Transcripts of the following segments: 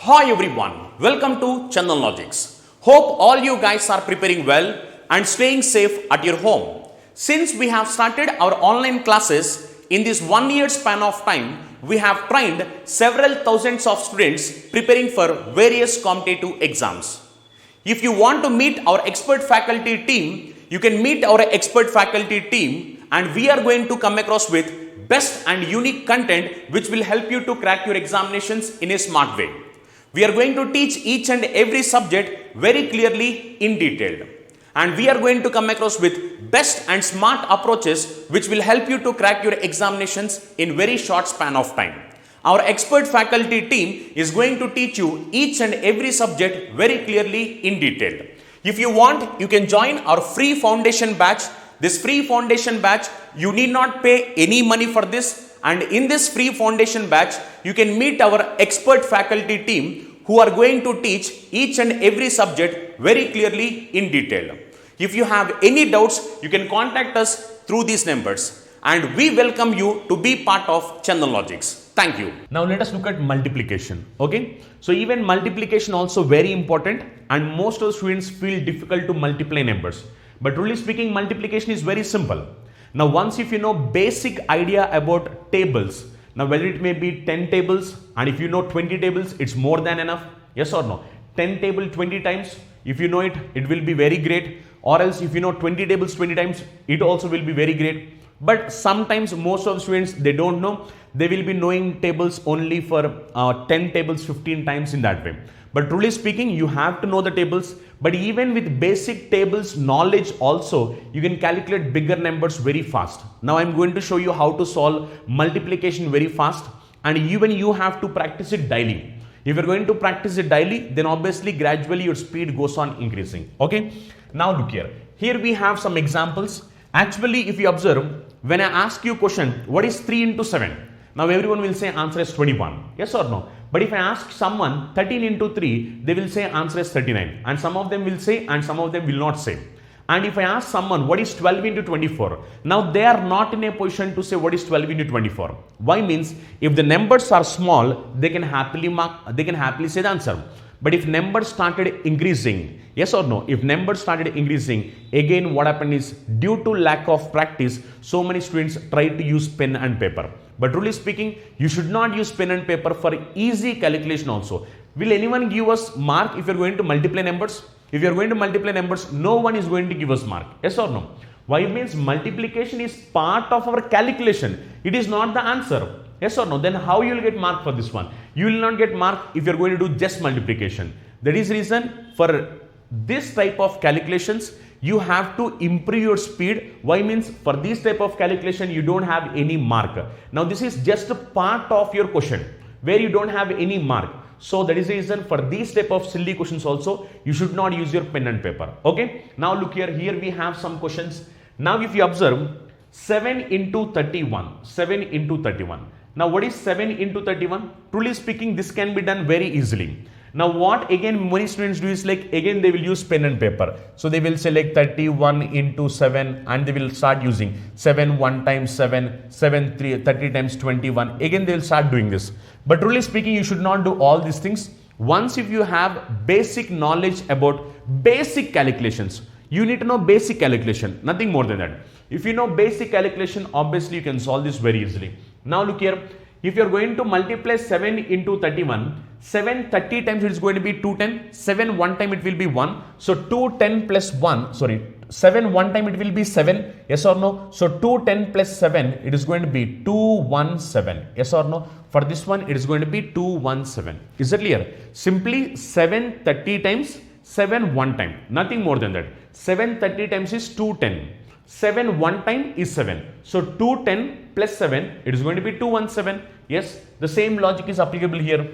Hi everyone, welcome to Chandan Logics. Hope all you guys are preparing well and staying safe at your home. Since we have started our online classes in this 1 year span of time, we have trained several thousands of students preparing for various competitive exams. If you want to meet our expert faculty team, you can meet our expert faculty team and we are going to come across with best and unique content which will help you to crack your examinations in a smart way. We are going to teach each and every subject very clearly in detail. And we are going to come across with best and smart approaches which will help you to crack your examinations in very short span of time. Our expert faculty team is going to teach you each and every subject very clearly in detail. If you want, you can join our free foundation batch. This free foundation batch, you need not pay any money for this. And in this free foundation batch, you can meet our expert faculty team who are going to teach each and every subject very clearly in detail. If you have any doubts, you can contact us through these numbers. And we welcome you to be part of Chandan Logics. Thank you. Now let us look at multiplication. Okay. So even multiplication also very important and most of the students feel difficult to multiply numbers. But truly speaking, multiplication is very simple. Now once if you know basic idea about tables, now whether it may be 10 tables and if you know 20 tables, it's more than enough. Yes or no? 10 table 20 times, if you know it, it will be very great. Or else if you know 20 tables 20 times, it also will be very great. But sometimes most of the students, they don't know. They will be knowing tables only for 10 tables 15 times in that way. But truly speaking, you have to know the tables. But even with basic tables knowledge also, you can calculate bigger numbers very fast. Now I'm going to show you how to solve multiplication very fast. And even you have to practice it daily. If you're going to practice it daily, then obviously gradually your speed goes on increasing. Okay. Now look here. Here we have some examples. Actually, if you observe, when I ask you question, what is 3 into 7? Now everyone will say answer is 21. Yes or no? But if I ask someone 13 into 3, they will say answer is 39. And some of them will say and some of them will not say. And if I ask someone what is 12 into 24, now they are not in a position to say what is 12 into 24. Why means if the numbers are small, they can happily say the answer. But if numbers started increasing, yes or no, if numbers started increasing, again what happened is due to lack of practice, so many students try to use pen and paper. But truly speaking, you should not use pen and paper for easy calculation also. Will anyone give us mark if you are going to multiply numbers? If you are going to multiply numbers, no one is going to give us mark. Yes or no? Why? Means multiplication is part of our calculation. It is not the answer. Yes or no? Then how you will get mark for this one? You will not get mark if you are going to do just multiplication. That is reason for this type of calculations, you have to improve your speed. Why? Means for this type of calculation, you don't have any mark. Now this is just a part of your question where you don't have any mark. So that is the reason for these type of silly questions also, you should not use your pen and paper. Okay. Now look here, here we have some questions. Now if you observe 7 into 31, 7 into 31. Now what is 7 into 31? Truly speaking, this can be done very easily. Now what again many students do is like again they will use pen and paper. So they will say like 31 into 7 and they will start using 7 1 times 7, 7 3, 30 times 21. Again they will start doing this. But truly speaking, you should not do all these things. Once if you have basic knowledge about basic calculations, you need to know basic calculation, nothing more than that. If you know basic calculation, obviously you can solve this very easily. Now look here, if you are going to multiply 7 into 31, 7 30 times it is going to be 210, 7 one time it will be 1. So 210 plus 1, sorry, 7 one time it will be 7, yes or no? So 210 plus 7, it is going to be 217, yes or no? For this one, it is going to be 217. Is it clear? Simply 7 30 times, 7 one time, nothing more than that. 7 30 times is 210. 7 one time is 7. So 210 plus 7, it is going to be 217. Yes, the same logic is applicable here.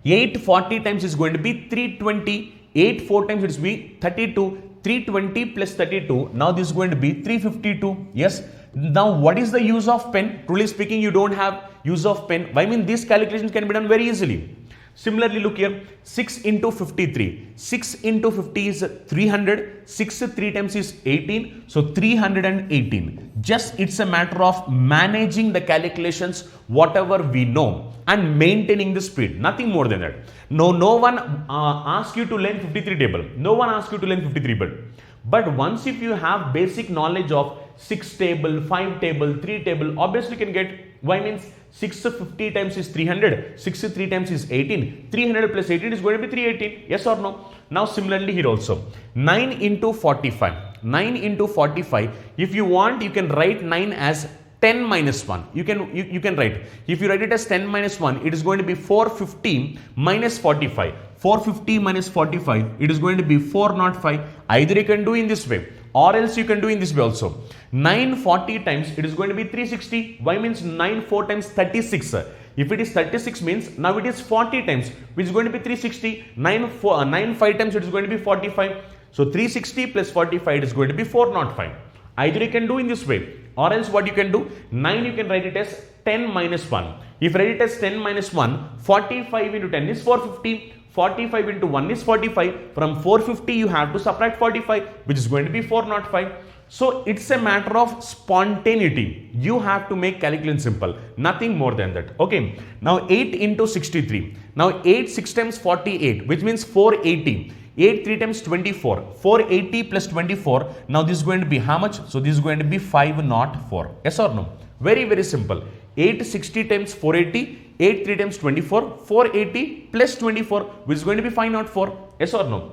8 40 times is going to be 320. 8 4 times it is be 32. 320 plus 32. Now this is going to be 352. Yes. Now what is the use of pen? Truly speaking, you don't have use of pen. Why? I mean these calculations can be done very easily. Similarly, look here, 6 into 53. 6 into 50 is 300. 6 3 times is 18. So 318. Just it's a matter of managing the calculations, whatever we know, and maintaining the speed. Nothing more than that. No one asks you to learn 53 table. No one asks you to learn 53 table. But once if you have basic knowledge of 6 table, 5 table, 3 table, obviously you can get. Why means 650 times is 300, 63 times is 18, 300 plus 18 is going to be 318, yes or no? Now similarly here also, 9 into 45, 9 into 45, if you want you can write 9 as 10 minus 1, you can write, if you write it as 10 minus 1, it is going to be 450 minus 45, 450 minus 45, it is going to be 405, either you can do in this way, or else you can do in this way also. 940 times it is going to be 360. Why means 9 4 times 36. If it is 36 means now it is 40 times, which is going to be 360. 9 5 times it is going to be 45. So 360 plus 45 it is going to be 405. Either you can do in this way, or else what you can do, 9 you can write it as 10 minus 1. If you write it as 10 minus 1, 45 into 10 is 450. 45 into 1 is 45. From 450 you have to subtract 45, which is going to be 405. So it's a matter of spontaneity. You have to make calculation simple. Nothing more than that. Okay. Now 8 into 63. Now 8 6 times 48, which means 480. 8 3 times 24. 480 plus 24. Now this is going to be how much? So this is going to be 504. Yes or no? Very simple. 860 times 480. 8 3 times 24, 480 plus 24, which is going to be 504. Yes or no?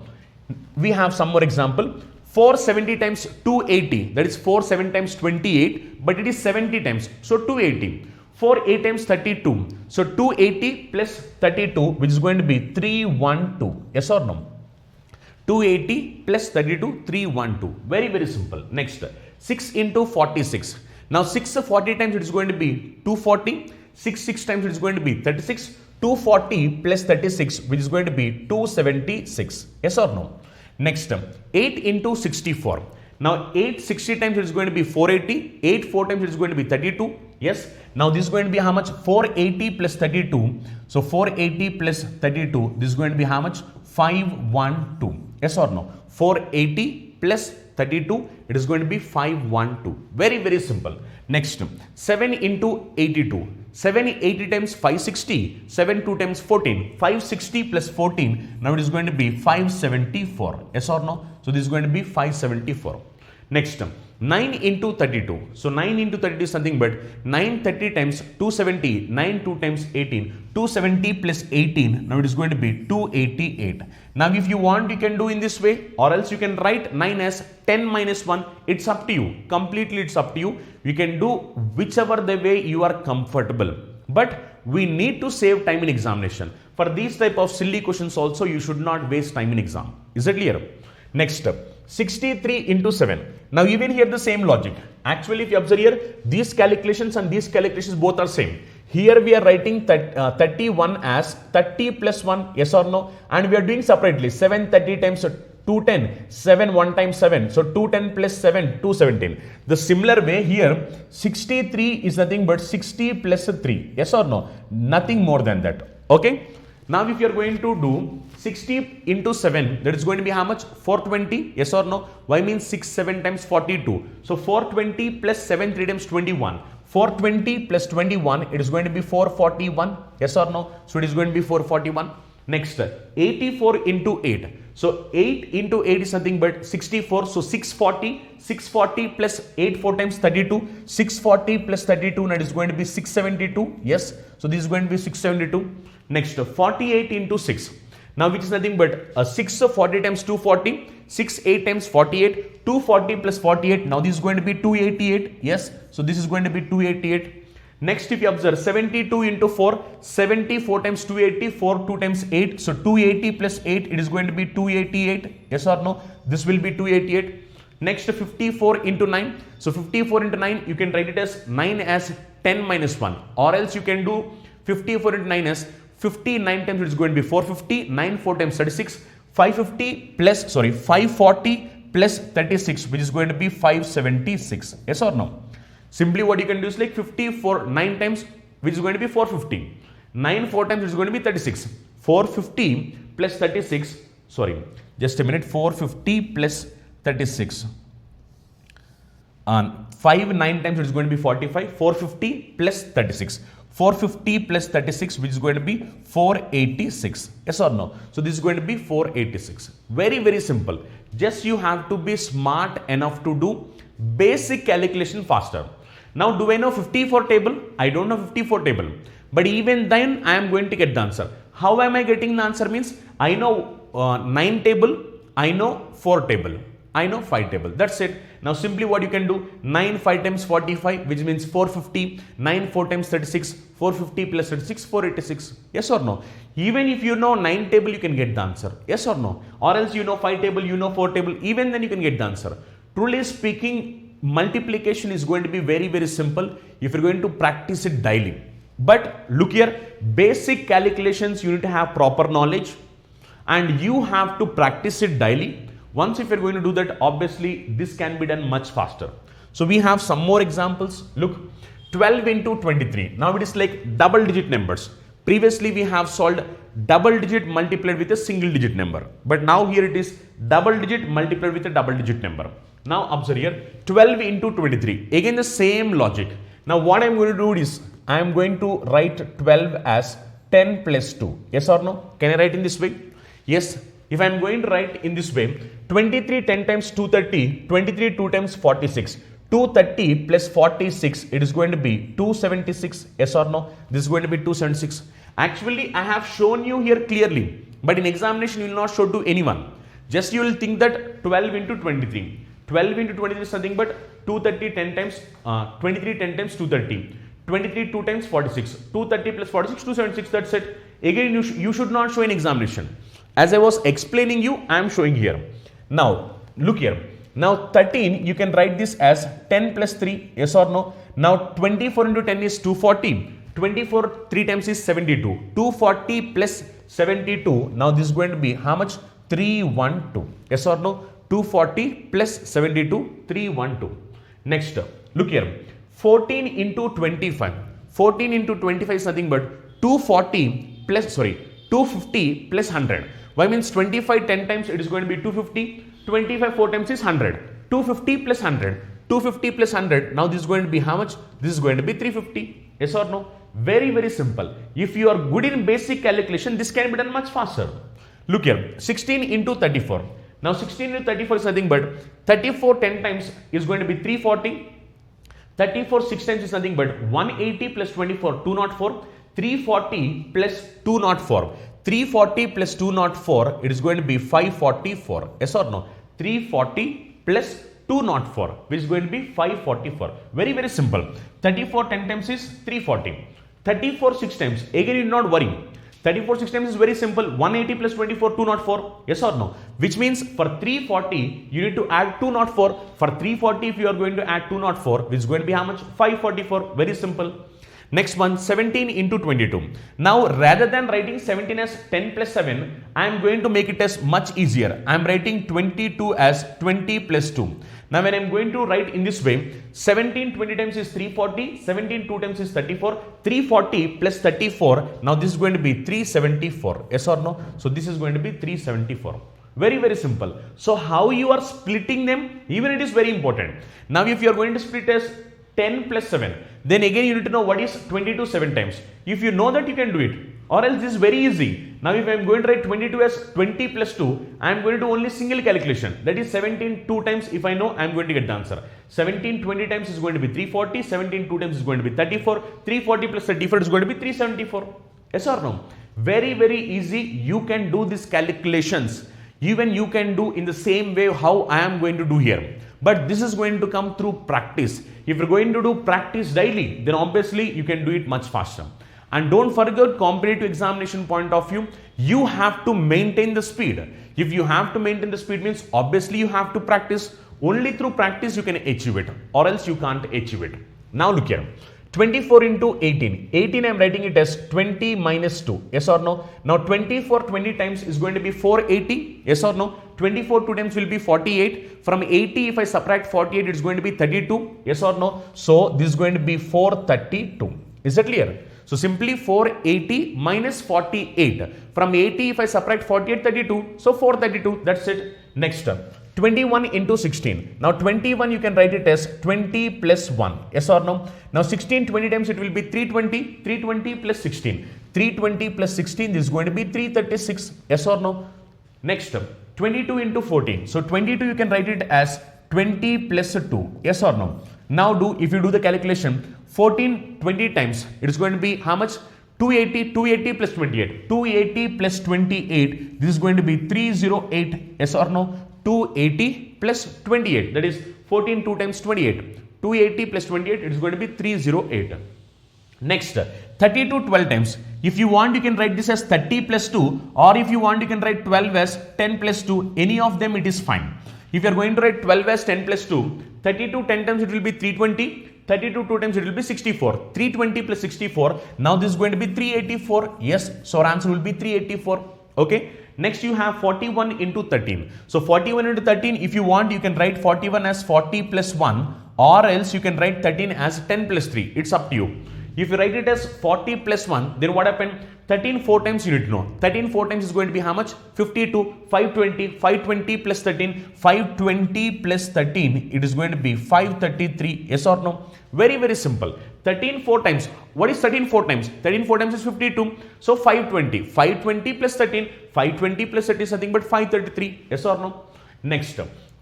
We have some more example. 470 times 280, that is 47 times 28, but it is 70 times, so 280. 48 times 32, so 280 plus 32, which is going to be 312. Yes or no? 280 plus 32, 312. Very simple. Next, 6 into 46. Now 6 40 times it is going to be 240. 6 times it is going to be 36. 240 plus 36, which is going to be 276. Yes or no? Next, 8 into 64. Now 8 60 times it is going to be 480. 8 4 times it is going to be 32. Yes. Now this is going to be how much? 480 plus 32. So 480 plus 32. This is going to be how much? 512. Yes or no? 480 plus 32. It is going to be 512. Very simple. Next, 7 into 82. 780 times 560. 7 2 times 14. 560 plus 14. Now it is going to be 574. Yes or no? So this is going to be 574. Next, 9 into 32. So 9 into 32 is something but 930 times 270. 9 2 times 18. 270 plus 18. Now it is going to be 288. Now if you want, you can do in this way, or else you can write 9 as 10 minus 1. It's up to you. Completely it's up to you. You can do whichever the way you are comfortable. But we need to save time in examination. For these type of silly questions also, you should not waste time in exam. Is it clear? Next step. 63 into 7. Now even here the same logic. Actually, if you observe here, these calculations and these calculations both are same. Here we are writing 31 as 30 plus 1, yes or no? And we are doing separately. 730 times 210, 7 1 times 7. So 210 plus 7, 217. The similar way here, 63 is nothing but 60 plus 3, yes or no? Nothing more than that. Okay. Now if you are going to do 60 into 7, that is going to be how much? 420, yes or no? Why means 6 7 times 42. So 420 plus 7 3 times 21. 420 plus 21, it is going to be 441, yes or no? So it is going to be 441. Next, 84 into 8. So 8 into 8 is nothing but 64. So 640 plus 8 4 times 32. 640 plus 32, that is going to be 672. Yes. So this is going to be 672. Next, 48 into 6. Now which is nothing but 6 40 times 240. 6 8 times 48. 240 plus 48. Now this is going to be 288. Yes. So this is going to be 288. Next, if you observe 72 into 4, 74 times 280, 4 2 times 8. So 280 plus 8, it is going to be 288. Yes or no? This will be 288. Next, 54 into 9. So 54 into 9, you can write it as 9 as 10 minus 1. Or else you can do 54 into 9 as 59 times it is going to be 450. 9 4 times 36. 540 plus 36, which is going to be 576. Yes or no? Simply what you can do is like 54 9 times, which is going to be 450. 9 4 times is going to be 36. 450 plus 36, sorry, just a minute, 450 plus 36. 5 9 times it is going to be 45, 450 plus 36. 450 plus 36, which is going to be 486. Yes or no? So this is going to be 486. Very, very simple. Just you have to be smart enough to do basic calculation faster. Now, do I know 54 table? I don't know 54 table. But even then, I am going to get the answer. How am I getting the answer? Means I know 9 table, I know 4 table, I know 5 table. That's it. Now simply what you can do, 9 5 times 45, which means 450, 9 4 times 36, 450 plus 36, 486. Yes or no? Even if you know 9 table, you can get the answer. Yes or no? Or else you know 5 table, you know 4 table, even then you can get the answer. Truly speaking, multiplication is going to be very, very simple if you're going to practice it daily. But look here, basic calculations you need to have proper knowledge and you have to practice it daily. Once if you're going to do that, obviously this can be done much faster. So we have some more examples. Look, 12 into 23. Now it is like double digit numbers. Previously we have solved double digit multiplied with a single digit number. But now here it is double digit multiplied with a double digit number. Now observe here, 12 into 23. Again the same logic. Now what I am going to do is, I am going to write 12 as 10 plus 2. Yes or no? Can I write in this way? Yes. If I am going to write in this way, 23 10 times 230, 23 2 times 46. 230 plus 46, it is going to be 276. Yes or no? This is going to be 276. Actually, I have shown you here clearly, but in examination you will not show to anyone. Just you will think that 12 into 23. 12 into 23 is nothing but 230 10 times 23 10 times 230. 23 2 times 46. 230 plus 46, 276. That's it. Again, you should not show in examination. As I was explaining you, I am showing here. Now, look here. Now, 13, you can write this as 10 plus 3. Yes or no? Now, 24 into 10 is 240. 24 3 times is 72. 240 plus 72. Now, this is going to be how much? 312. Yes or no? 240 plus 72, 312. Next, look here. 14 into 25. 14 into 25 is nothing but 240 plus, 250 plus 100. Why means 25 10 times it is going to be 250. 25 4 times is 100. 250 plus 100. 250 plus 100. Now this is going to be how much? This is going to be 350. Yes or no? Very, very simple. If you are good in basic calculation, this can be done much faster. Look here. 16 into 34. Now 16 into 34 is nothing but 34 10 times is going to be 340. 34 6 times is nothing but 180 plus 24, 204. 340 plus 204. 340 plus 204, it is going to be 544. Yes or no? 340 plus 204, which is going to be 544. Very, very simple. 34 10 times is 340. 34 6 times. Again, you do not worry. 34 6 times is very simple. 180 plus 24, 204. Yes or no? Which means for 340, you need to add 204. For 340, if you are going to add 204, which is going to be how much? 544. Very simple. Next one, 17 into 22. Now, rather than writing 17 as 10 plus 7, I am going to make it as much easier. I am writing 22 as 20 plus 2. Now, when I am going to write in this way, 17 20 times is 340, 17 2 times is 34, 340 plus 34. Now, this is going to be 374. Yes or no? So, this is going to be 374. Very, very simple. So, how you are splitting them, even it is very important. Now, if you are going to split as 10 plus 7, then again you need to know what is 22 7 times. If you know that, you can do it, or else this is very easy. Now if I am going to write 22 as 20 plus 2, I am going to do only single calculation, that is 17 2 times. If I know, I am going to get the answer. 17 20 times is going to be 340, 17 2 times is going to be 34, 340 plus 34 is going to be 374. Yes or no? Very, very easy. You can do these calculations. Even you can do in the same way how I am going to do here. But this is going to come through practice. If you're going to do practice daily, then obviously you can do it much faster. And don't forget, competitive examination point of view, you have to maintain the speed. If you have to maintain the speed, means obviously you have to practice. Only through practice you can achieve it, or else you can't achieve it. Now look here. 24 into 18. 18 I am writing it as 20 minus 2. Yes or no? Now 24 20 times is going to be 480. Yes or no? 24 2 times will be 48. From 80, if I subtract 48, it's going to be 32. Yes or no? So this is going to be 432. Is that clear? So simply 480 minus 48. From 80 if I subtract 48, 32. So 432, that's it. Next term. 21 into 16. Now 21 you can write it as 20 plus 1. Yes or no? Now 16 20 times it will be 320. 320 plus 16. 320 plus 16 this is going to be 336. Yes or no? Next term. 22 into 14. So 22 you can write it as 20 plus 2. Yes or no? Now if you do the calculation, 14 20 times it is going to be how much? 280 plus 28. 280 plus 28. This is going to be 308. Yes or no? 280 plus 28. That is 14 2 times 28. 280 plus 28. It is going to be 308. Next, 30 to 12 times. If you want, you can write this as 30 plus 2, or if you want, you can write 12 as 10 plus 2. Any of them, it is fine. If you are going to write 12 as 10 plus 2, 30 to 10 times it will be 320. 30 to 2 times it will be 64. 320 plus 64. Now this is going to be 384. Yes, so our answer will be 384. Okay. Next you have 41 into 13. So 41 into 13, if you want, you can write 41 as 40 plus 1, or else you can write 13 as 10 plus 3. It's up to you. If you write it as 40 plus 1, then what happened? 13 4 times you need to know. 13 4 times is going to be how much? 52, 520, 520 plus 13, 520 plus 13, it is going to be 533. Yes or no? Very, very simple. 13 4 times. What is 13 4 times? 13 4 times is 52. So 520. 520 plus 13. 520 plus 30 is nothing but 533. Yes or no? Next,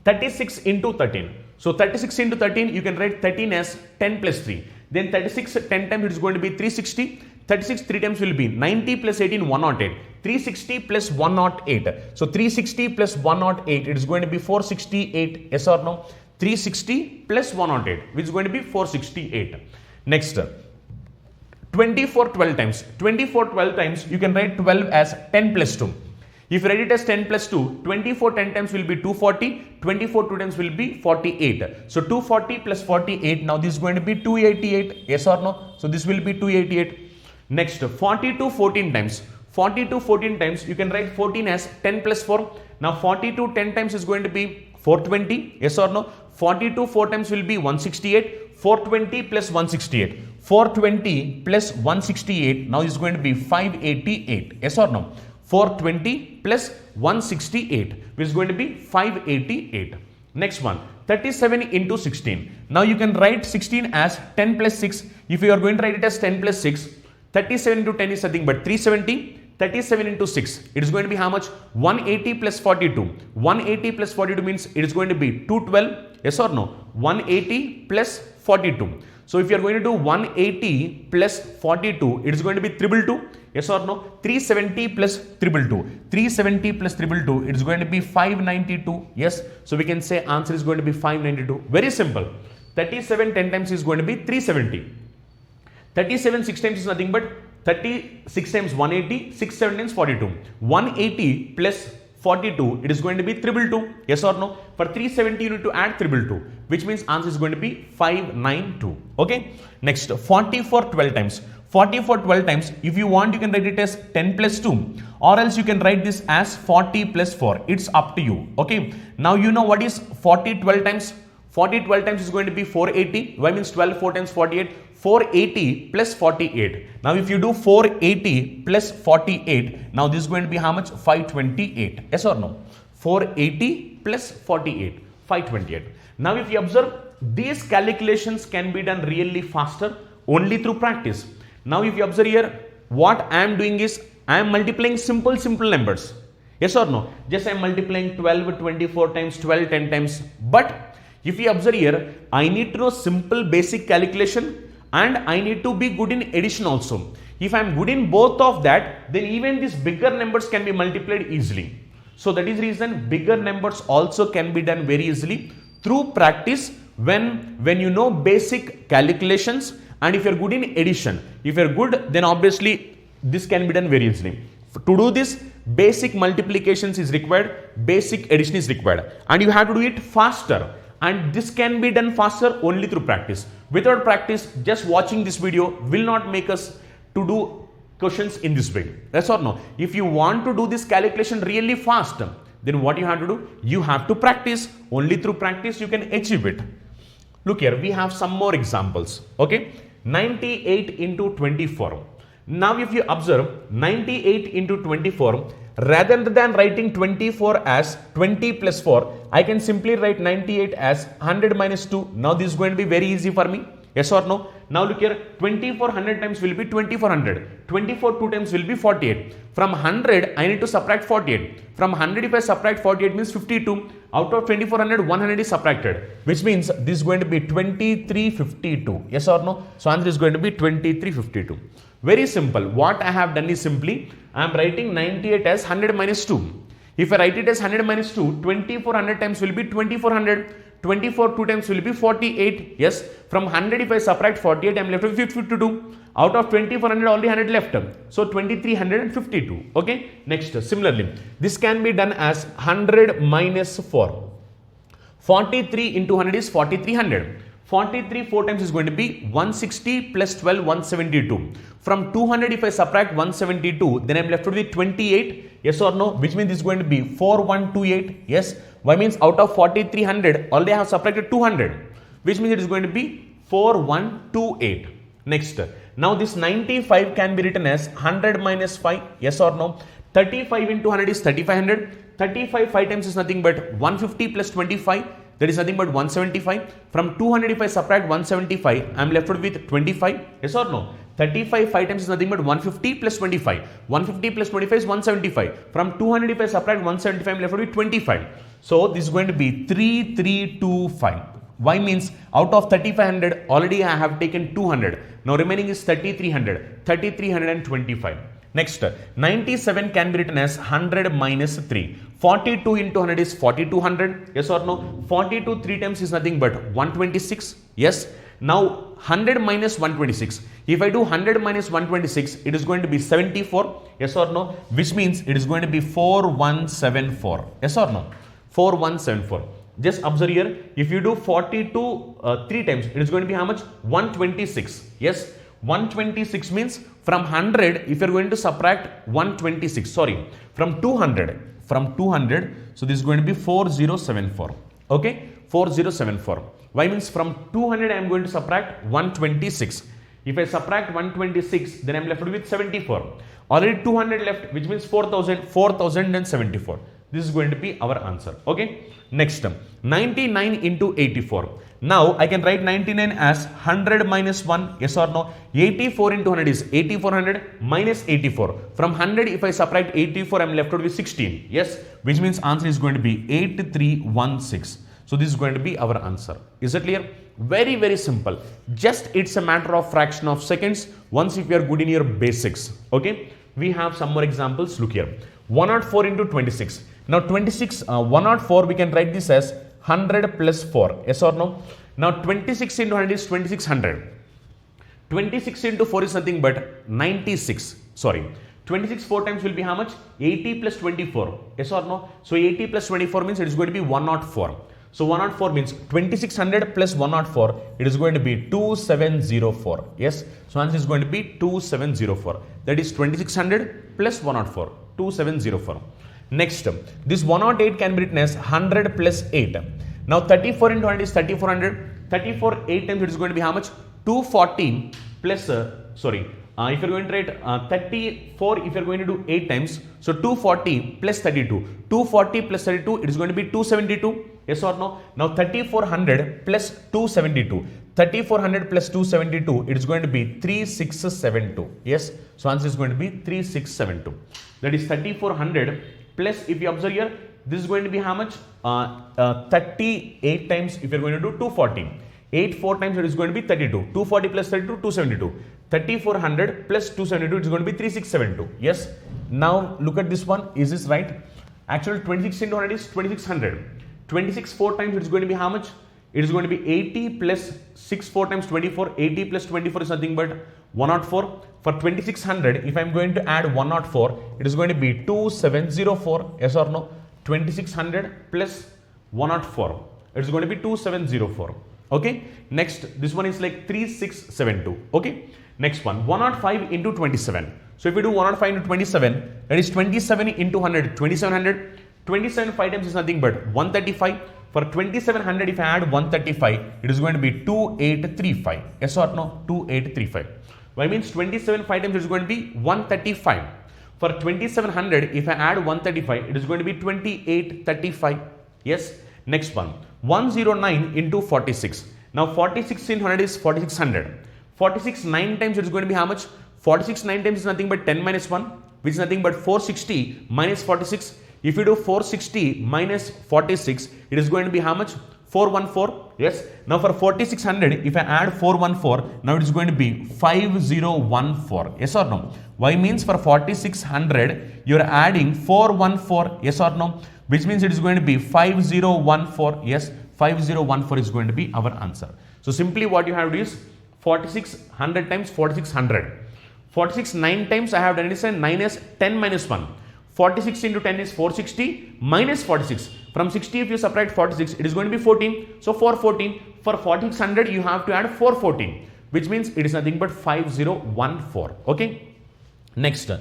36 into 13. So 36 into 13, you can write 13 as 10 plus 3. Then 36 10 times it is going to be 360. 36 3 times will be 90 plus 18 108. 360 plus 108. So 360 plus 108, it is going to be 468. Yes or no? 360 plus 108, which is going to be 468. Next, 24 12 times. 24 12 times, you can write 12 as 10 plus 2. If you write it as 10 plus 2, 24 10 times will be 240, 24 2 times will be 48. So 240 plus 48, now this is going to be 288. Yes or no? So this will be 288. Next, 42 14 times. 42 14 times, you can write 14 as 10 plus 4. Now 42 10 times is going to be 420. Yes or no? 42 4 times will be 168. 420 plus 168. 420 plus 168, now is going to be 588. Yes or no? 420 plus 168, which is going to be 588. Next one, 37 into 16. Now you can write 16 as 10 plus 6. If you are going to write it as 10 plus 6, 37 into 10 is nothing but 370. 37 into 6, it is going to be how much? 180 plus 42. 180 plus 42 means it is going to be 212. Yes or no? 180 plus 42. So if you are going to do 180 plus 42, it is going to be 222. Yes or no? 370 plus 222. 370 plus 222, it is going to be 592. Yes. So we can say answer is going to be 592. Very simple. 37 10 times is going to be 370. 37 6 times is nothing but 36 times 180, 6 7 times 42. 180 plus 42, it is going to be 222. Yes or no? For 370, you need to add 222, which means answer is going to be 592. Okay. Next, 40 for 12 times. 40 for 12 times, if you want, you can write it as 10 plus 2, or else you can write this as 40 plus 4. It's up to you. Okay. Now you know what is 40 12 times. 40 12 times is going to be 480. Why means 12 4 times 48. 480 plus 48. Now if you do 480 plus 48, now this is going to be how much? 528. Yes or no? 480 plus 48, 528. Now if you observe, these calculations can be done really faster only through practice. Now if you observe here, what I am doing is I am multiplying simple numbers. Yes or no? Just I am multiplying 12 24 times, 12 10 times. But if you observe here, I need to know simple basic calculation and I need to be good in addition also. If I am good in both of that, then even these bigger numbers can be multiplied easily. So that is reason bigger numbers also can be done very easily through practice when you know basic calculations, and if you are good in addition. If you are good, then obviously this can be done very easily. To do this, basic multiplications is required, basic addition is required, and you have to do it faster. And this can be done faster only through practice. Without practice, just watching this video will not make us to do questions in this way. Yes or no? If you want to do this calculation really fast, then what you have to do? You have to practice. Only through practice you can achieve it. Look here, we have some more examples. Okay, 98 into 24. Now if you observe 98 into 24, rather than writing 24 as 20 plus 4, I can simply write 98 as 100 minus 2. Now this is going to be very easy for me. Yes or no? Now look here, 2400 times will be 2400. 24 2 times will be 48. From 100, I need to subtract 48. From 100, if I subtract 48 means 52. Out of 2400, 100 is subtracted, which means this is going to be 2352. Yes or no? So answer is going to be 2352. Very simple. What I have done is simply, I am writing 98 as 100 minus 2. If I write it as 100 minus 2, 2400 times will be 2400. 24 2 times will be 48. Yes, from 100 if I subtract 48, I am left with 52. Out of 2400, only 100 left. So 2352. Okay. Next, similarly, this can be done as 100 minus 4. 43 into 100 is 4300. 43 4 times is going to be 160 plus 12 172. From 200 if I subtract 172, then I am left with 28. Yes or no? Which means this is going to be 4128. Yes. Why means out of 4300 already I have subtracted 200, which means it is going to be 4128. Next, now this 95 can be written as 100 minus 5. Yes or no? 35 into 100 is 3500. 35 5 times is nothing but 150 plus 25. That is nothing but 175. From 200 if I subtract 175, I am left with 25. Yes or no? 35 5 times is nothing but 150 plus 25. 150 plus 25 is 175. From 200 if I subtract 175, I am left with 25. So this is going to be 3325. Why means out of 3500 already I have taken 200. Now remaining is 3300. 3325. Next, 97 can be written as 100 minus 3. 42 into 100 is 4200. Yes or no? 42 3 times is nothing but 126. Yes. Now 100 minus 126. If I do 100 minus 126, it is going to be 74. Yes or no? Which means it is going to be 4174. Yes or no? 4174. Just observe here. If you do 42 3 times, it is going to be how much? 126. Yes. 126 means from 100, if you are going to subtract 126, from 200, so this is going to be 4074. Okay, 4074. Why means from 200 I am going to subtract 126. If I subtract 126, then I am left with 74. Already 200 left, which means 4074. This is going to be our answer. Okay. Next, 99 into 84. Now I can write 99 as 100 minus 1. Yes or no? 84 into 100 is 8400 minus 84. From 100 if I subtract 84, I am left with 16. Yes. Which means answer is going to be 8316. So this is going to be our answer. Is it clear? Very, very simple. Just it's a matter of fraction of seconds once if you are good in your basics. Okay. We have some more examples. Look here. 104 into 26. Now 104 we can write this as 100 plus 4. Yes or no? Now 26 into 100 is 2600. 26 into 4 is nothing but 96. 26 4 times will be how much? 80 plus 24. Yes or no? So 80 plus 24 means it is going to be 104. So 104 means 2600 plus 104. It is going to be 2704. Yes. So answer is going to be 2704. That is 2600 plus 104. 2704. Next, this 108 can be written as 100 plus 8. Now 34 into 100 is 3400. 34 8 times it is going to be how much? 240 plus, if you are going to write 34, if you are going to do 8 times, so 240 plus 32. 240 plus 32, it is going to be 272. Yes or no? Now 3400 plus 272. 3400 plus 272, it is going to be 3672. Yes. So answer is going to be 3672. That is 3400 plus, if you observe here, this is going to be how much? 38 times if you are going to do 240. 8 4 times it is going to be 32. 240 plus 32, 272. 3400 plus 272 is going to be 3672. Yes. Now look at this one. Is this right? Actually 26 into 100 is 2600. 26 4 times it is going to be how much? It is going to be 80 plus 6 4 times 24. 80 plus 24 is nothing but 104. For 2600, if I am going to add 104, it is going to be 2704. Yes or no? 2600 plus 104. It is going to be 2704. Okay. Next, this one is like 3672. Okay. Next one, 105 into 27. So if we do 105 into 27, that is 27 into 100, 2700. 27 5 times is nothing but 135. For 2700, if I add 135, it is going to be 2835. Yes or no? 2835. Why means 27 5 times it is going to be 135. For 2700, if I add 135, it is going to be 2835. Yes. Next one, 109 into 46. Now 46 in 100 is 4600. 46 9 times it is going to be how much? 46 9 times is nothing but 10 minus 1, which is nothing but 460 minus 46. If you do 460 minus 46, it is going to be how much? 414. Yes. Now for 4600, if I add 414, now it is going to be 5014. Yes or no? Why means for 4600, you are adding 414. Yes or no? Which means it is going to be 5014. Yes, 5014 is going to be our answer. So simply what you have to do is 4600 times 4600. 46 9 times I have done it, 9 is 10 minus 1. 46 into 10 is 460 minus 46. From 60 if you subtract 46, it is going to be 14. So 414. For 4600 you have to add 414, which means it is nothing but 5014. Okay. Next,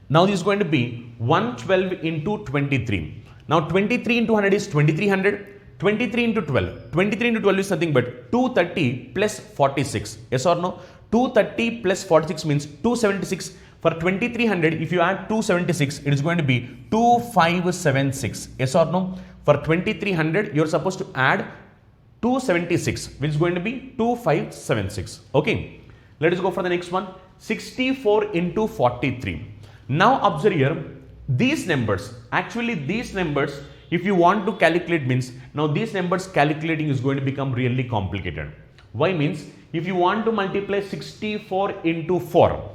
now this is going to be 112 into 23. Now 23 into 100 is 2300. 23 into 12. 23 into 12 is nothing but 230 plus 46. Yes or no? 230 plus 46 means 276. For 2300, if you add 276, it is going to be 2576. Yes or no? For 2300, you are supposed to add 276, which is going to be 2576. Okay. Let us go for the next one. 64 into 43. Now observe here, these numbers, actually these numbers, if you want to calculate means, now these numbers calculating is going to become really complicated. Why means, if you want to multiply 64 into 4,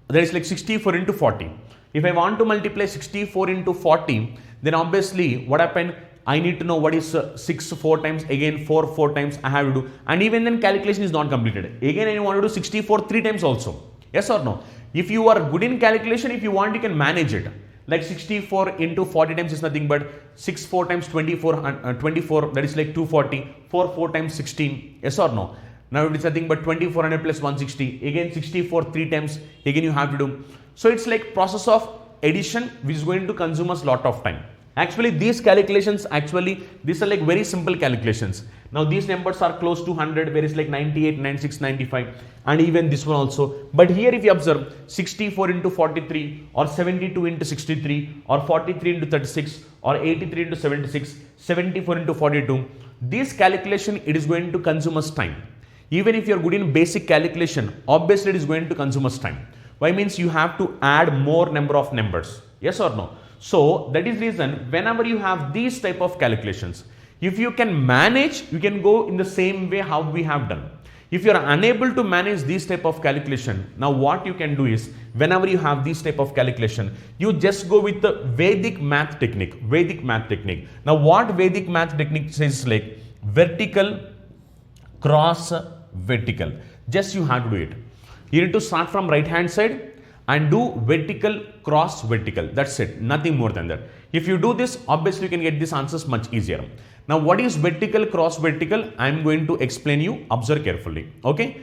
that is like 64 into 40. If I want to multiply 64 into 40, then obviously what happened? I need to know what is 6 4 times, again 4 4 times I have to do, and even then calculation is not completed. Again I want to do 64 3 times also. Yes or no? If you are good in calculation, if you want, you can manage it. Like 64 into 40 times is nothing but 6 4 times 24, 24, that is like 240, 4 4 times 16. Yes or no? Now it is nothing but 2400 plus 160, again 64 3 times, again you have to do. So it's like process of addition which is going to consume us lot of time. Actually these calculations, these are like very simple calculations. Now these numbers are close to 100, where it's like 98, 96, 95, and even this one also. But here if you observe 64 into 43, or 72 into 63, or 43 into 36, or 83 into 76, 74 into 42, this calculation, it is going to consume us time. Even if you are good in basic calculation, obviously it is going to consume us time. Why means you have to add more number of numbers. Yes or no? So that is reason whenever you have these type of calculations, if you can manage, you can go in the same way how we have done. If you are unable to manage this type of calculation, now what you can do is, whenever you have this type of calculation, you just go with the Vedic math technique. Vedic math technique. Now what Vedic math technique says, like vertical, cross, vertical. Just you have to do it. You need to start from right hand side and do vertical, cross, vertical. That's it. Nothing more than that. If you do this, obviously you can get these answers much easier. Now what is vertical, cross, vertical? I am going to explain you. Observe carefully. Okay.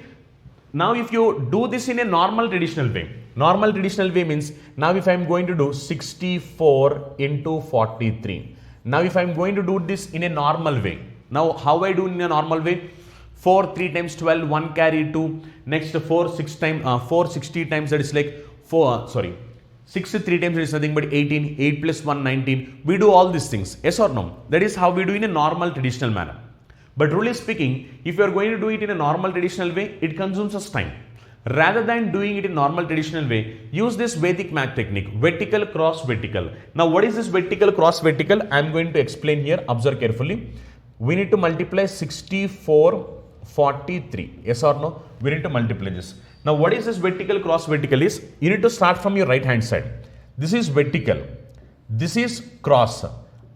Now if you do this in a normal traditional way means, now if I am going to do 64 into 43. Now if I am going to do this in a normal way. Now how I do in a normal way? 4 3 times 12, 1 carry 2. Next 4 6 times 460 times, that is like 6 3 times, it is nothing but 18, 8 plus 1 19. We do all these things. Yes or no? That is how we do in a normal traditional manner. But truly speaking, if you are going to do it in a normal traditional way, it consumes us time. Rather than doing it in normal traditional way, use this Vedic math technique, vertical, cross, vertical. Now what is this vertical, cross, vertical? I am going to explain here. Observe carefully. We need to multiply 64 43. Yes or no? We need to multiply this. Now what is this vertical, cross, vertical is? You need to start from your right hand side. This is vertical, this is cross,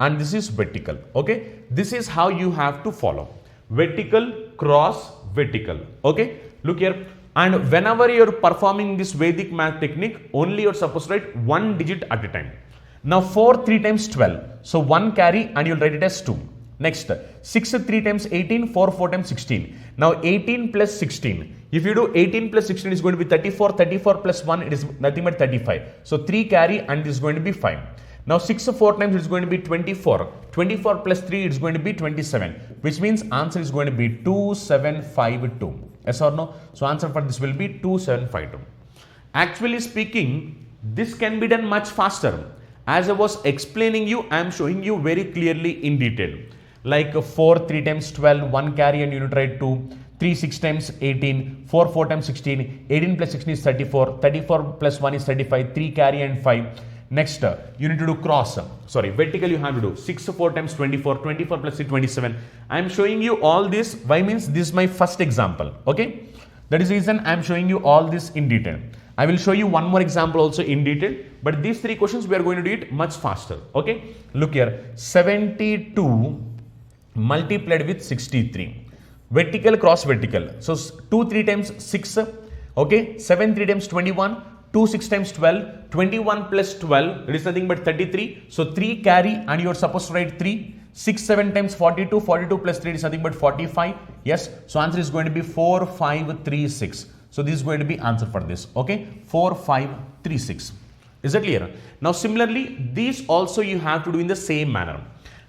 and this is vertical. Okay, this is how you have to follow. Vertical, cross, vertical. Okay, look here. And whenever you are performing this Vedic math technique, only you are supposed to write one digit at a time. Now 4 3 times 12. So 1 carry and you will write it as 2. Next, 6 3 times 18, 4 4 times 16. Now 18 plus 16. If you do 18 plus 16, is going to be 34. 34 plus 1, it is nothing but 35. So 3 carry and this is going to be 5. Now 6 4 times, it is going to be 24. 24 plus 3, it is going to be 27. Which means answer is going to be 2752. Yes or no? So answer for this will be 2752. Actually speaking, this can be done much faster. As I was explaining you, I am showing you very clearly in detail. Like 4 3 times 12, 1 carry and you need to write 2. 3 6 times 18, 4 4 times 16, 18 plus 16 is 34, 34 plus 1 is 35, 3 carry and 5. Next, you need to do cross. Sorry, vertical you have to do 6 4 times 24, 24 plus 6 27. I am showing you all this. Why means this is my first example. Okay, that is the reason I am showing you all this in detail. I will show you one more example also in detail, but these 3 questions we are going to do it much faster. Okay, look here, 72 multiplied with 63. Vertical cross vertical. So 2 3 times 6. Okay, 7 3 times 21. 2 6 times 12. 21 plus 12. It is nothing but 33. So 3 carry and you are supposed to write 3. 6 7 times 42. 42 plus 3 is nothing but 45. Yes. So answer is going to be 4 5 3 6. So this is going to be answer for this. Okay, 4 5 3 6. Is that clear? Now similarly, these also you have to do in the same manner.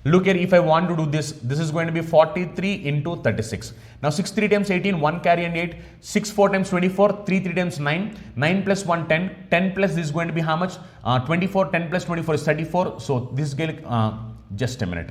Look here, if I want to do this, this is going to be 43 into 36. Now 6 3 times 18, 1 carry and 8. 6 4 times 24, 3 3 times 9. 9 plus 1, 10. 10 plus this is going to be how much? 24, 10 plus 24 is 34. So this is just a minute.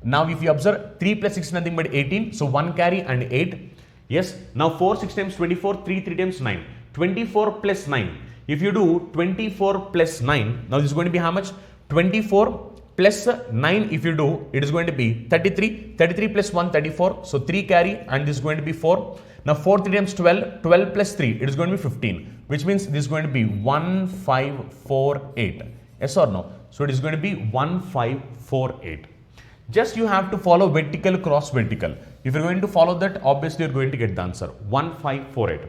Now if you observe, 3 plus 6 is nothing but 18. So 1 carry and 8. Yes. Now 4 6 times 24, 3 3 times 9. 24 plus 9. If you do 24 plus 9, now this is going to be how much? 24 plus 9 if you do, it is going to be 33. 33 plus 1, 34. So 3 carry and this is going to be 4. Now 4 3 times 12. 12 plus 3, it is going to be 15. Which means this is going to be 1548. Yes or no? So it is going to be 1548. Just you have to follow vertical cross vertical. If you are going to follow that, obviously you are going to get the answer 1548.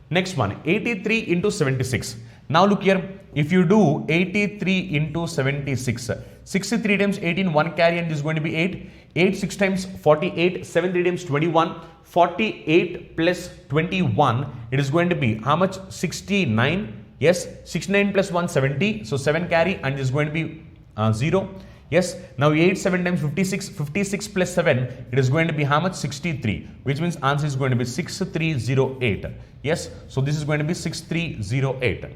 Next one, 83 into 76. Now look here, if you do 83 into 76, 63 times 18, 1 carry and this is going to be 8. 8 6 times 48, 7 3 times 21, 48 plus 21, it is going to be how much? 69. Yes, 69 plus 1, 70. So 7 carry and this is going to be 0. Yes, now 8 7 times 56, 56 plus 7, it is going to be how much? 63, which means answer is going to be 6308. Yes, so this is going to be 6308.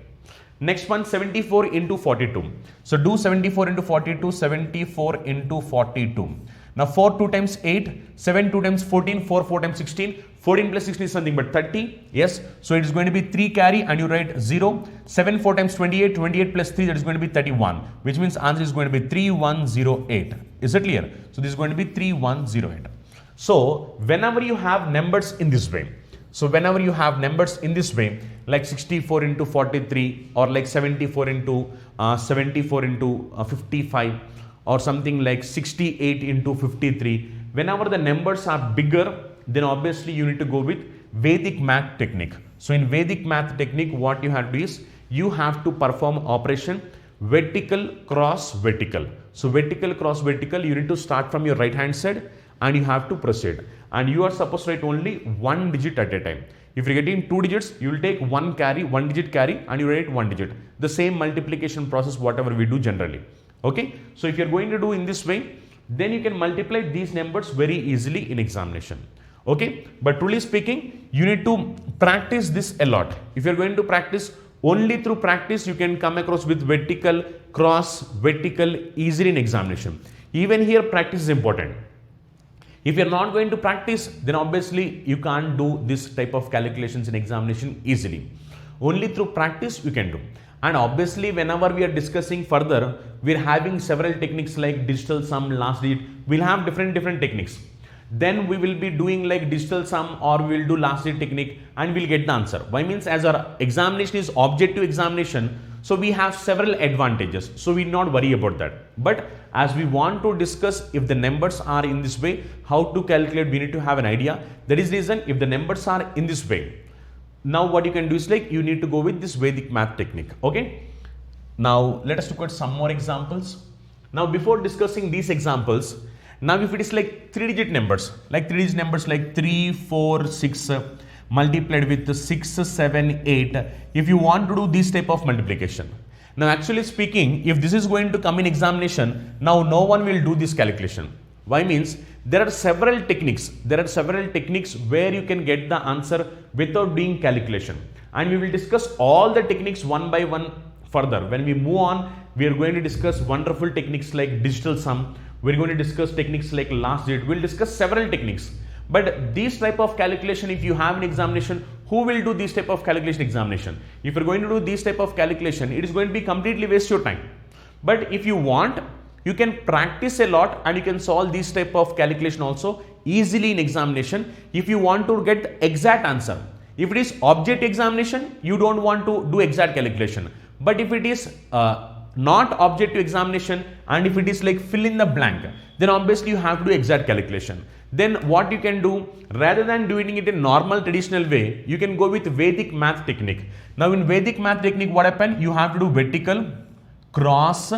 Next one, 74 into 42. So do 74 into 42, 74 into 42. Now 4 2 times 8, 7 2 times 14, 4 4 times 16, 14 plus 16 is something but 30. Yes, so it is going to be 3 carry and you write 0. 7 4 times 28, 28 plus 3, that is going to be 31, which means answer is going to be 3108. Is it clear? So this is going to be 3108. So whenever you have numbers in this way, like 64 into 43 or like 74 into 55 or something like 68 into 53, whenever the numbers are bigger, then obviously you need to go with Vedic math technique. So in Vedic math technique, what you have to do is you have to perform operation vertical cross vertical. So vertical cross vertical, you need to start from your right hand side and you have to proceed. And you are supposed to write only 1 digit at a time. If you are getting 2 digits, you will take 1 digit carry and you write 1 digit. The same multiplication process whatever we do generally. Okay. So if you are going to do in this way, then you can multiply these numbers very easily in examination. Okay. But truly speaking, you need to practice this a lot. If you are going to practice, only through practice you can come across with vertical, cross, vertical easily in examination. Even here practice is important. If you are not going to practice, then obviously you can't do this type of calculations in examination easily. Only through practice you can do. And obviously whenever we are discussing further, we are having several techniques like digital sum, last digit. We'll have different techniques. Then we will be doing like digital sum or we will do last digit technique and we'll get the answer. Why means as our examination is objective examination, so we have several advantages. So we not worry about that. But as we want to discuss if the numbers are in this way, how to calculate, we need to have an idea. That is the reason if the numbers are in this way, now what you can do is like you need to go with this Vedic math technique. Okay. Now let us look at some more examples. Now before discussing these examples, now if it is like 3-digit numbers, like 3-digit numbers like 3, 4, 6 multiplied with 6, 7, 8, if you want to do this type of multiplication. Now actually speaking, if this is going to come in examination, now no one will do this calculation. Why means there are several techniques. There are several techniques where you can get the answer without doing calculation. And we will discuss all the techniques one by one further. When we move on, we are going to discuss wonderful techniques like digital sum. We are going to discuss techniques like last digit. We will discuss several techniques. But these type of calculation, if you have an examination, who will do this type of calculation examination? If you are going to do this type of calculation, it is going to be completely waste your time. But if you want, you can practice a lot and you can solve this type of calculation also easily in examination if you want to get exact answer. If it is object examination, you don't want to do exact calculation. But if it is not objective examination and if it is like fill in the blank, then obviously you have to do exact calculation. Then what you can do, rather than doing it in normal traditional way, you can go with Vedic math technique. Now in Vedic math technique, what happen? You have to do vertical, cross,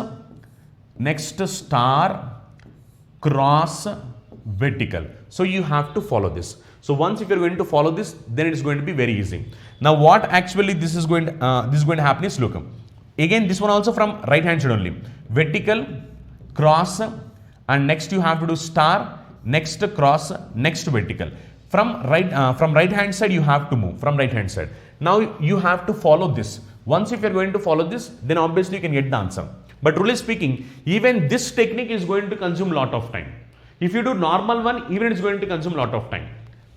next star, cross, vertical. So you have to follow this. So once if you are going to follow this, then it is going to be very easy. Now what actually this is going to happen is, look, again this one also from right hand side only, vertical, cross, and next you have to do star, next cross, next vertical. From right hand side you have to move from right hand side. Now you have to follow this. Once if you are going to follow this, then obviously you can get the answer. But truly speaking, even this technique is going to consume lot of time. If you do normal one, even it is going to consume lot of time.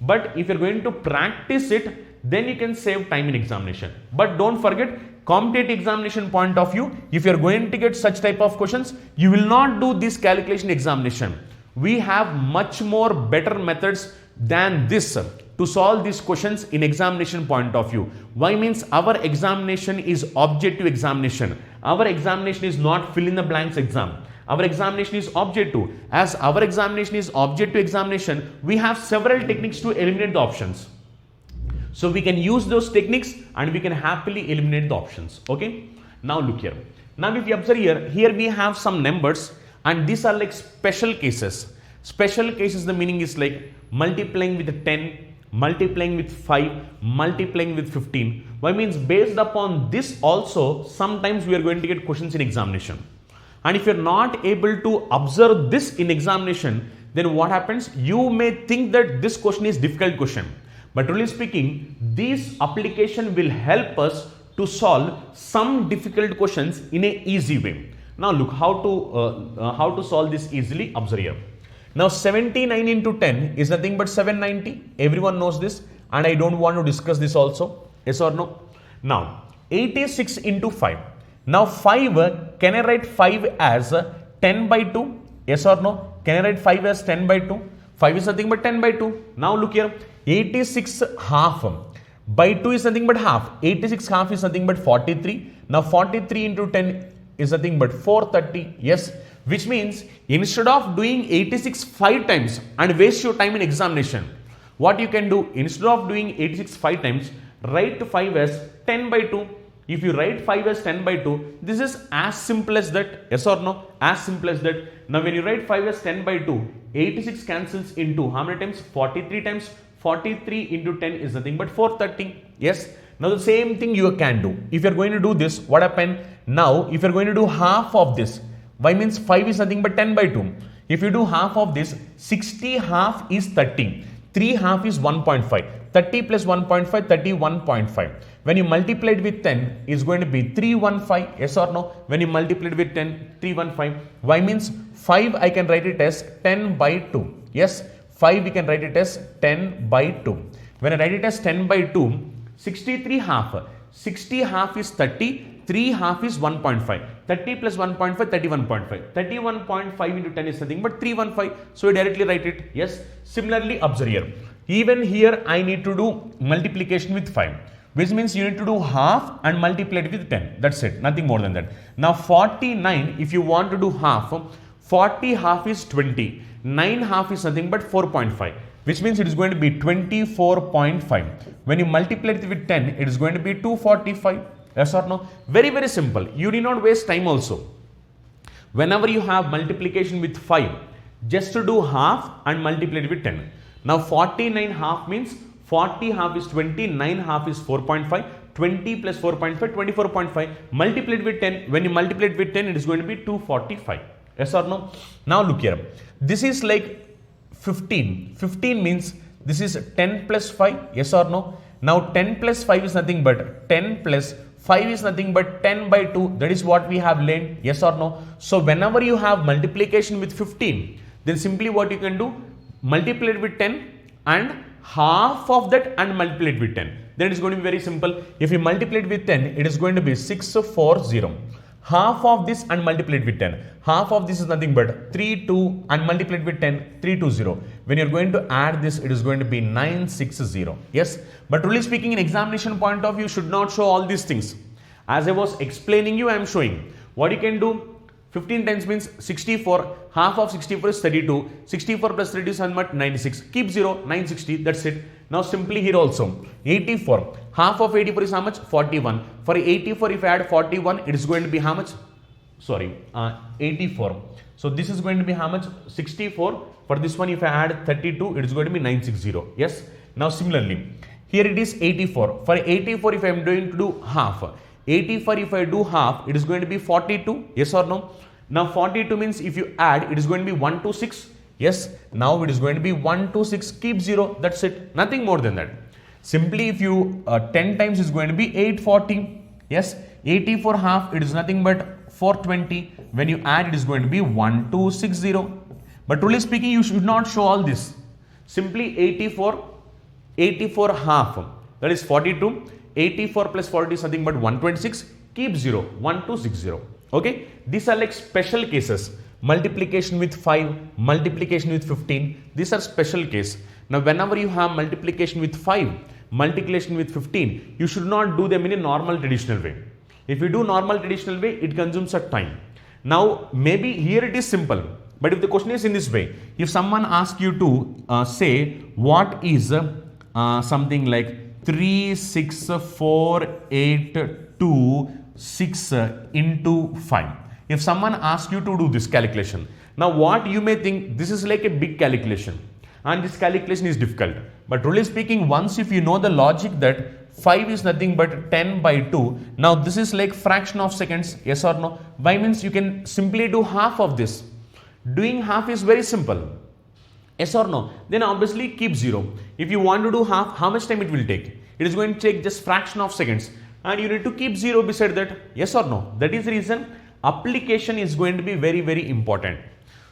But if you are going to practice it, then you can save time in examination. But don't forget, competitive examination point of view, if you are going to get such type of questions, you will not do this calculation examination. We have much more better methods than this to solve these questions in examination point of view. Why means our examination is objective examination. Our examination is not fill in the blanks exam. Our examination is objective. As our examination is objective examination, we have several techniques to eliminate the options. So we can use those techniques and we can happily eliminate the options. Okay. Now look here. Now if you observe here we have some numbers and these are like special cases. Special cases, the meaning is like multiplying with 10, multiplying with 5, multiplying with 15. Why means based upon this also sometimes we are going to get questions in examination. And if you are not able to observe this in examination, then what happens? You may think that this question is difficult question. But really speaking, this application will help us to solve some difficult questions in a easy way. Now look how to solve this easily. Observe here. Now 79 into 10 is nothing but 790. Everyone knows this and I don't want to discuss this also. Yes or no? Now 86 into 5. Now 5, can I write 5 as 10 by 2? Yes or no? Can I write 5 as 10 by 2? 5 is nothing but 10 by 2. Now look here, 86 half by 2 is nothing but half. 86 half is nothing but 43. Now 43 into 10 is nothing but 430. Yes, which means instead of doing 86 5 times and waste your time in examination, what you can do, instead of doing 86 5 times, write 5 as 10 by 2. If you write 5 as 10 by 2, this is as simple as that. Yes or no? As simple as that. Now when you write 5 as 10 by 2, 86 cancels into how many times? 43 times. 43 into 10 is nothing but 430. Yes. Now the same thing you can do. If you are going to do this, what happen? Now if you are going to do half of this, why means 5 is nothing but 10 by 2. If you do half of this, 60 half is 30. 3 half is 1.5. 30 plus 1.5, 31.5. When you multiply it with 10, is going to be 315. Yes or no? When you multiply it with 10, 315. Why means 5 I can write it as 10 by 2. Yes, 5 we can write it as 10 by 2. When I write it as 10 by 2, 63 half. 60 half is 30. 3 half is 1.5. 30 plus 1.5, 31.5. 31.5 into 10 is nothing but 315. So we directly write it. Yes. Similarly, observe here. Even here I need to do multiplication with 5. Which means you need to do half and multiply it with 10. That's it. Nothing more than that. Now 49, if you want to do half, 40 half is 20. 9 half is nothing but 4.5. Which means it is going to be 24.5. When you multiply it with 10, it is going to be 245. Yes or no? Very, very simple. You need not waste time also. Whenever you have multiplication with 5, just to do half and multiply it with 10. Now 49 half means 40 half is 20, 9 half is 4.5, 20 plus 4.5, 24.5, multiplied with 10. When you multiply it with 10, it is going to be 245. Yes or no? Now look here. This is like 15. 15 means this is 10 plus 5. Yes or no? Now 10 plus 5 is nothing but 10 plus 5 is nothing but 10 by 2. That is what we have learned. Yes or no? So whenever you have multiplication with 15, then simply what you can do, multiply it with 10 and half of that and multiply it with 10. Then it is going to be very simple. If you multiply it with 10, it is going to be 640. Half of this and multiply it with 10. Half of this is nothing but 32 and multiply it with 10, 320. When you are going to add this, it is going to be 960. Yes, but really speaking, in examination point of view, should not show all these things. As I was explaining you, I am showing. What you can do, 15 times means 64, half of 64 is 32, 64 plus 32 is how much? 96, keep 0, 960, that's it. Now simply here also, 84, half of 84 is how much? 41, for 84 if I add 41, it is going to be how much? Sorry, 84, so this is going to be how much? 64, for this one if I add 32, it is going to be 960, yes. Now similarly, here it is 84, for 84 if I am going to do half, 84 if I do half, it is going to be 42, yes or no? Now 42 means if you add, it is going to be 126, yes. Now it is going to be 126, keep 0, that's it, nothing more than that. Simply if you 10 times is going to be 840, yes. 84 half, it is nothing but 420, when you add it is going to be 1260. But truly speaking, you should not show all this. Simply 84 half, that is 42, 84 plus 40 is nothing but 126, keep 0, 1260. Okay, these are like special cases. Multiplication with 5, multiplication with 15, these are special case. Now whenever you have multiplication with 5, multiplication with 15, you should not do them in a normal traditional way. If you do normal traditional way, it consumes a time. Now maybe here it is simple, but if the question is in this way, if someone asks you to say what is something like 3, 6, 4, 8, 2, 6 into 5. If someone asks you to do this calculation, now what you may think, this is like a big calculation and this calculation is difficult. But really speaking, once if you know the logic that 5 is nothing but 10 by 2, now this is like fraction of seconds, yes or no? Why means you can simply do half of this. Doing half is very simple. Yes or no? Then obviously keep 0. If you want to do half, how much time it will take? It is going to take just fraction of seconds and you need to keep 0 beside that. Yes or no? That is the reason application is going to be very, very important.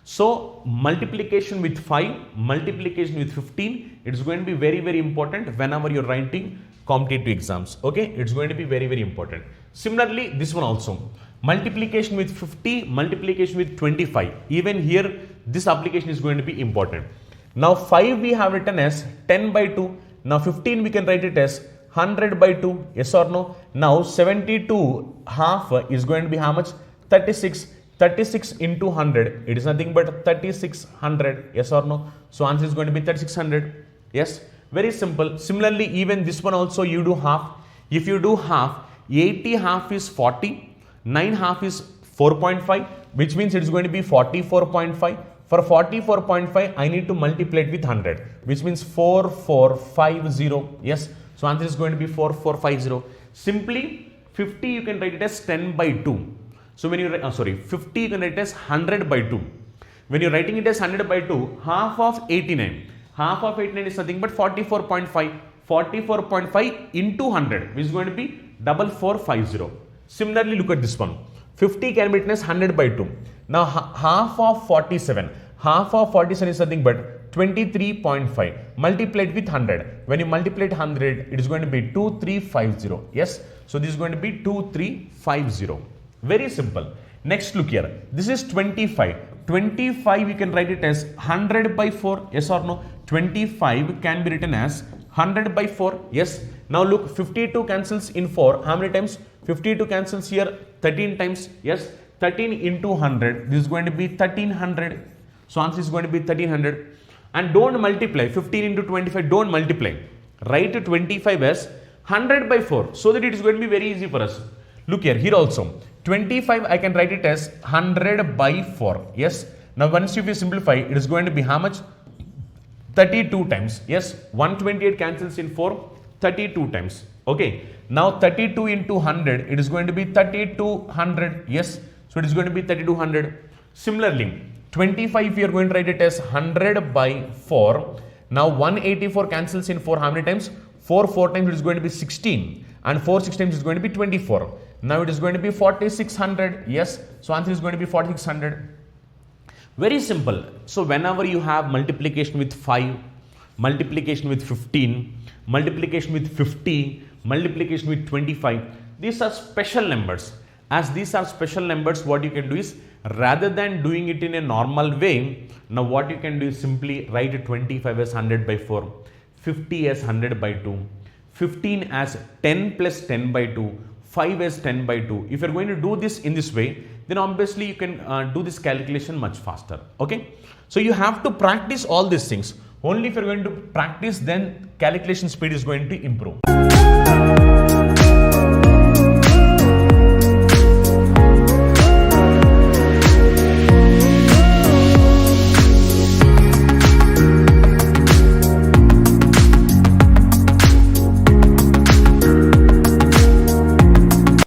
So multiplication with 5, multiplication with 15, it is going to be very, very important whenever you are writing competitive exams. Okay, it's going to be very, very important. Similarly, this one also. Multiplication with 50, multiplication with 25. Even here, this application is going to be important. Now 5 we have written as 10 by 2. Now 15 we can write it as 100 by 2. Yes or no? Now 72 half is going to be how much? 36. 36 into 100. It is nothing but 3600. Yes or no? So answer is going to be 3600. Yes. Very simple. Similarly, even this one also you do half. If you do half, 80 half is 40. 9 half is 4.5, which means it is going to be 44.5. For 44.5, I need to multiply it with 100, which means 4450. Yes. So answer is going to be 4450. Simply 50 you can write it as 10 by 2. So when you 50 you can write it as 100 by 2. When you're writing it as 100 by 2, half of 89. Half of 89 is nothing but 44.5. 44.5 into 100, which is going to be 4450. Similarly, look at this one. 50 can be written as 100 by 2. Now half of 47. Half of 47 is nothing but 23.5. Multiplied with 100. When you multiply it 100, it is going to be 2350. Yes. So this is going to be 2350. Very simple. Next, look here. This is 25. 25 you can write it as 100 by 4. Yes or no? 25 can be written as 100 by 4. Yes. Now look, 52 cancels in 4. How many times? 52 cancels here 13 times. Yes. 13 into 100. This is going to be 1300. So answer is going to be 1300. And don't multiply. 15 into 25. Don't multiply. Write 25 as 100 by 4. So that it is going to be very easy for us. Look here. Here also. 25 I can write it as 100 by 4. Yes. Now once if you simplify, it is going to be how much? 32 times. Yes. 128 cancels in 4. 32 times. Okay. Now 32 into 100. It is going to be 3200. Yes. So it is going to be 3200. Similarly, 25 if you are going to write it as 100 by 4. Now 184 cancels in 4 how many times? 4 times it is going to be 16 and 6 times is going to be 24. Now it is going to be 4600. Yes, so answer is going to be 4600. Very simple. So whenever you have multiplication with 5, multiplication with 15, multiplication with 50, multiplication with 25, these are special numbers. As these are special numbers, what you can do is, rather than doing it in a normal way, now what you can do is simply write 25 as 100 by 4, 50 as 100 by 2, 15 as 10 plus 10 by 2, 5 as 10 by 2. If you are going to do this in this way, then obviously you can do this calculation much faster. Okay. So you have to practice all these things. Only if you are going to practice, then calculation speed is going to improve.